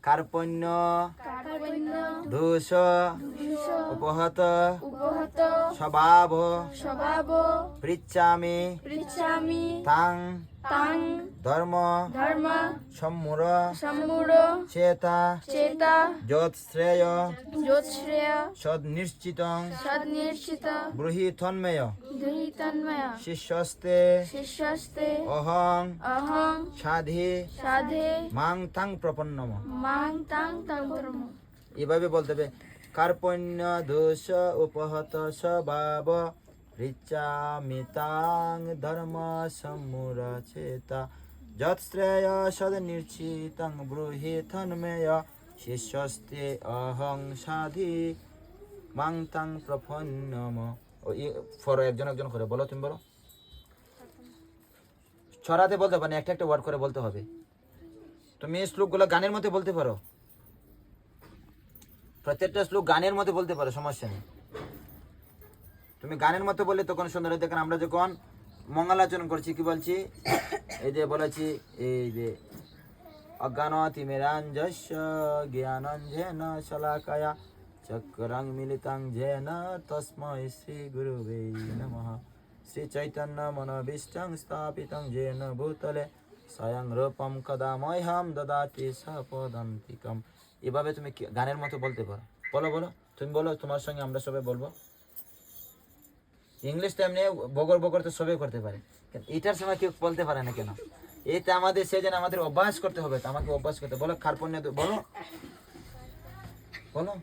কার্পণ্য দোষ উপহত স্বভাব পৃচ্ছামি তাং ধর্ম সম্মূঢ় চেতা যৎশ্রেয় সদনিশ্চিতং ব্রূহি তন্ময় শিষ্যস্তে অহং সাধে মাং তাং প্রপন্নম। এভাবে বলতে হবে কার্পণ্য দোষ উপহত স্বভাব ঋচ্ছামি তাং ধর্ম সম্মূঢ় চেতা যৎশ্রেয় সদনিশ্চিতং ব্রূহি তন্ময় শিষ্যস্তে অহং সাধি মাং তাং প্রপন্নম। ফর একজন একজন করে বলো, তুমি বলো। ছড়াতে বলতে পারো, একটা একটা ওয়ার্ড করে বলতে হবে। তুমি এই শ্লোকগুলো গানের মধ্যে বলতে পারো, প্রত্যেকটা শ্লোক গানের মধ্যে বলতে পারো, সমস্যা নেই। তুমি গানের মতো বললে তখন সুন্দর হয়। দেখেন আমরা যখন মঙ্গলাচরণ করছি কি বলছি, এই যে বলেছি, এই যে অজ্ঞানতিমিরাঞ্জস্য জ্ঞানাঞ্জেন শলাকায়া চক্রং মিলিতং যেন তস্मै শ্রী গুরুবে নমঃ। শ্রী চৈতন্য মনোভীষ্টং স্থাপিতং যেন ভূতলে স্বয়ং রূপম কদা মহ্যম দদাতি সপদান্তিকম। এভাবে তুমি গানের মতো বলতে পারো। বলো বলো, তুমি বলো, তোমার সঙ্গে আমরা সবাই বলবো। ইংলিশটা এমনি বগর বগর তো সবাই করতে পারে, এটার সময় কেউ বলতে পারে না কেন? এটা আমাদের সেই জন্য আমাদের অভ্যাস করতে হবে, তো আমাকে অভ্যাস করতে। বলো কার্পণ্য, বলো বলো।